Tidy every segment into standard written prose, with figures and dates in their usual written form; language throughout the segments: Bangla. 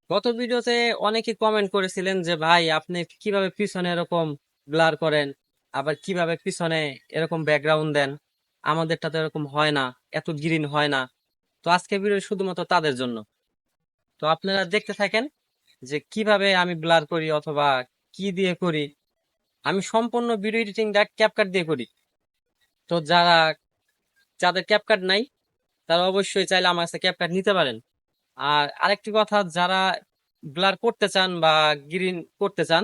গত ভিডিওতে অনেকে কমেন্ট করেছিলেন যে ভাই আপনি কিভাবে পিছনে এরকম ব্লার করেন, আবার কিভাবে পিছনে এরকম ব্যাকগ্রাউন্ড দেন, আমাদেরটা তো এরকম হয় না, এত গ্রিন হয় না। তো আজকে ভিডিও শুধুমাত্র তাদের জন্য। তো আপনারা দেখতে থাকেন যে কিভাবে আমি ব্লার করি অথবা কি দিয়ে করি। আমি সম্পূর্ণ ভিডিও এডিটিংটা ক্যাপকাট দিয়ে করি। তো যাদের ক্যাপকাট নাই তারা অবশ্যই চাইলে আমার কাছে ক্যাপকাট নিতে পারেন। আর আরেকটি কথা, যারা ব্লার করতে চান বা গ্রিন করতে চান,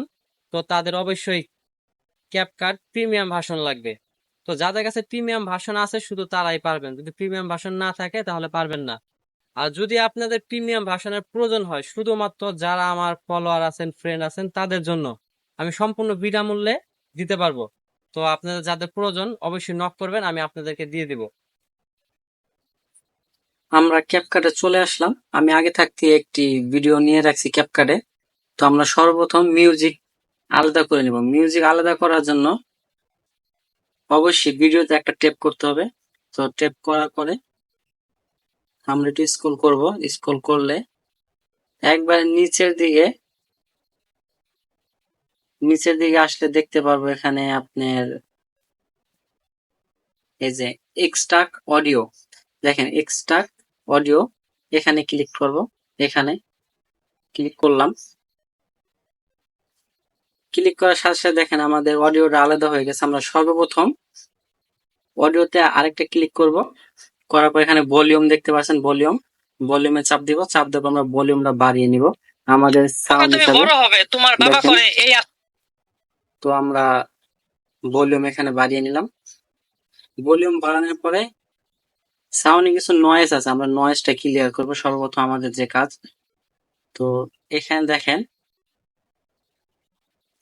তো তাদের অবশ্যই ক্যাপকাট প্রিমিয়াম ভার্সন লাগবে। তো যাদের কাছে প্রিমিয়াম ভার্সন আছে শুধু তারাই পারবেন, যদি প্রিমিয়াম ভার্সন না থাকে তাহলে পারবেন না। আর যদি আপনাদের প্রিমিয়াম ভার্সনের প্রয়োজন হয়, শুধুমাত্র যারা আমার ফলোয়ার আছেন, ফ্রেন্ড আছেন, তাদের জন্য আমি সম্পূর্ণ বিনামূল্যে দিতে পারবো। তো আপনাদের যাদের প্রয়োজন অবশ্যই নক করবেন, আমি আপনাদেরকে দিয়ে দিব। আমরা ক্যাপকাটে চলে আসলাম। আমি আগে থাকতে একটি ভিডিও নিয়ে রাখছি ক্যাপকাটে। তো আমরা সর্বপ্রথম মিউজিক আলাদা করে নিব। মিউজিক আলাদা করার জন্য অবশ্যই ভিডিওতে একটা টেপ করতে হবে। তো টেপ করার পরে আমরা একটু স্ক্রল করব। স্ক্রল করলে একবার নিচের দিকে আসলে দেখতে পারবো এখানে আপনার এই যে এক্সট্রাক্ট অডিও। দেখেন এক্সট্রাক্ট অডিও, এখানে ক্লিক করব। এখানে ক্লিক করলাম। ক্লিক করার সাথে সাথে দেখেন আমাদের অডিওটা আলাদা হয়ে গেছে। আমরা সর্বপ্রথম অডিওতে আরেকটা ক্লিক করব। করার পর এখানে ভলিউম দেখতে পাচ্ছেন, ভলিউমে চাপ দিব। চাপ দেবো আমরা ভলিউমটা বাড়িয়ে নিব আমাদের সাউন্ড হিসাবে। দেখেন, তো আমরা ভলিউম এখানে বাড়িয়ে নিলাম। ভলিউম বাড়ানোর পরে সাউন্ডে কিছু নয়েজ আছে, আমরা নয়েজটা ক্লিয়ার করব সর্বপ্রথম আমাদের যে কাজ। তো এখানে দেখেন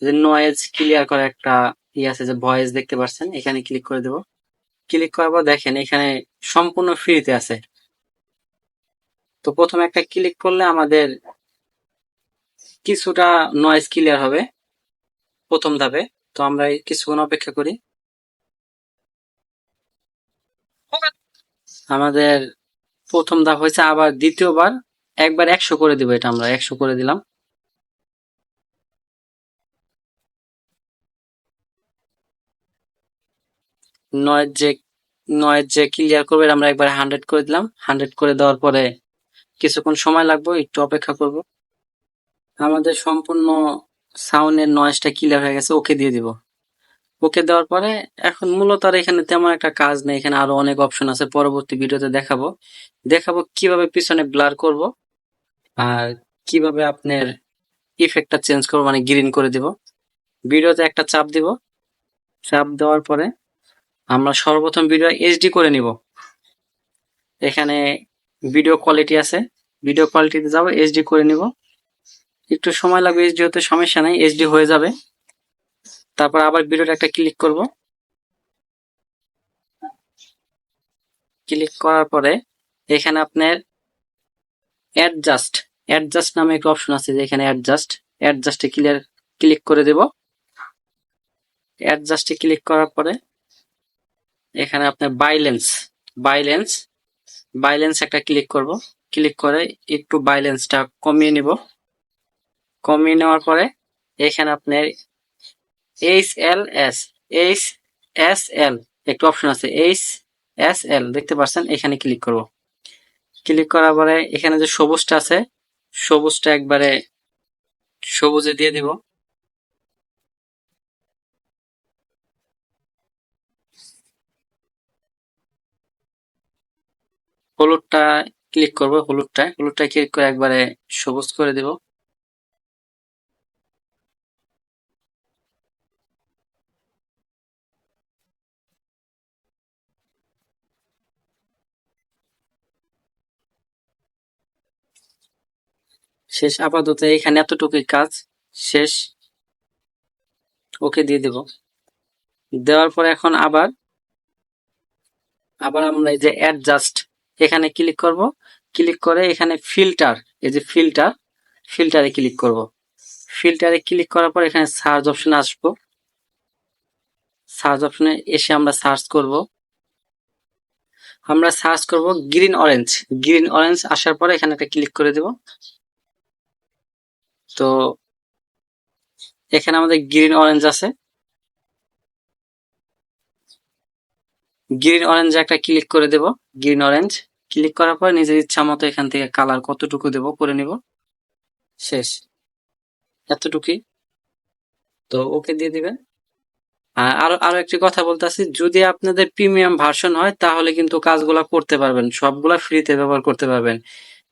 যে নয়েজ ক্লিয়ার করা একটা আছে, যে ভয়েস দেখতে পাচ্ছেন, এখানে ক্লিক করে দেব। ক্লিক করার পর দেখেন এখানে সম্পূর্ণ ফ্রিতে আছে। তো প্রথমে একটা ক্লিক করলে আমাদের কিছুটা নয়েজ ক্লিয়ার হবে প্রথম ধাপে। তো আমরা কিছুক্ষণ অপেক্ষা করি। আমাদের প্রথম ধাপ হয়েছে, আবার দ্বিতীয়বার একবার 100 করে দিব। এটা আমরা 100 করে দিলাম। নয়েজ যে নয়েজ যে ক্লিয়ার করবে আমরা একবার 100 করে দিলাম। 100 করে দেওয়ার পরে কিছুক্ষণ সময় লাগবে, একটু অপেক্ষা করব। আমাদের সম্পূর্ণ সাউন্ডের নয়েজটা ক্লিয়ার হয়ে গেছে, ওকে দিয়ে দিব। ওকে দেওয়ার পরে এখন মূলত আর এখানে তেমন একটা কাজ নেই। এখানে আরো অনেক অপশন আছে, পরবর্তী ভিডিওতে দেখাবো কিভাবে পিছনে ব্লার করব আর কিভাবে আপনার ইফেক্টটা চেঞ্জ করবো, মানে গ্রিন করে দিব। ভিডিওতে একটা চাপ দিব। চাপ দেওয়ার পরে আমরা সর্বপ্রথম ভিডিও এইচডি করে নিব। এখানে ভিডিও কোয়ালিটি আছে, ভিডিও কোয়ালিটিতে যাব, এইচডি করে নিব। একটু সময় লাগবে, এইচডি হতে সমস্যা নাই, এইচডি হয়ে যাবে। তারপর আবার ভিডিওটা একটা ক্লিক করব। ক্লিক করার পরে এখানে আপনার অ্যাডজাস্ট নামে একটা অপশন আছে, যে এখানে অ্যাডজাস্টে ক্লিক করে দেব। অ্যাডজাস্টে ক্লিক করার পরে এখানে আপনার বাইলেন্স বাইলেন্স একটা ক্লিক করব। ক্লিক করে একটু বাইলেন্সটা কমিয়ে নিব। কমিয়ে নেওয়ার পরে এখানে আপনার এইচ এস এল একটা অপশন আছে, এইচ এস এল দেখতে পাচ্ছেন, এখানে ক্লিক করব। ক্লিক করার পরে এখানে যে সবুজটা আছে, সবুজটা একবারে সবুজে দিয়ে দিব। হলুদটা ক্লিক করব। হলুদটা ক্লিক করে একবারে সবুজ করে দিব। শেষ, আপাতত এখানে এতটুকুই কাজ শেষ। ওকে দিয়ে দেব। দেওয়ার পরে এখন আবার আমরা এই যে অ্যাডজাস্ট এখানে ক্লিক করব। ক্লিক করে এখানে এই যে ফিল্টারে ক্লিক করব। ফিল্টারে ক্লিক করার পর এখানে সার্চ অপশনে আসবো। সার্চ অপশনে এসে আমরা সার্চ করব গ্রিন অরেঞ্জ। গ্রিন অরেঞ্জ আসার পরে এখানে একটা ক্লিক করে দেব। তো এখানে আমাদের গ্রিন অরেঞ্জ আছে, গ্রিন অরেঞ্জে একটা ক্লিক করে দেব। গ্রিন অরেঞ্জ ক্লিক করার পর নিজের ইচ্ছা মতো এখান থেকে কালার কতটুকু দেব করে নিব। শেষ, এতটুকুই। তো ওকে দিয়ে দিবেন। আরো আরো একটি কথা বলতেছি, যদি আপনাদের প্রিমিয়াম ভার্সন হয় তাহলে কিন্তু কাজগুলা করতে পারবেন, সবগুলা ফ্রিতে ব্যবহার করতে পারবেন।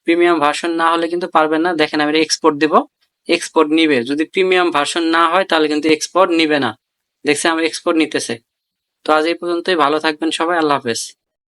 প্রিমিয়াম ভার্সন না হলে কিন্তু পারবেন না। দেখেন আমি এক্সপোর্ট দিব, এক্সপোর্ট নিবে। যদি প্রিমিয়াম ভার্সন না হয় তাহলে কিন্তু এক্সপোর্ট নিবে না। দেখছি আমার এক্সপোর্ট নিতেছে। তো আজ এই পর্যন্তই, ভালো থাকবেন সবাই, আল্লাহ হাফেজ।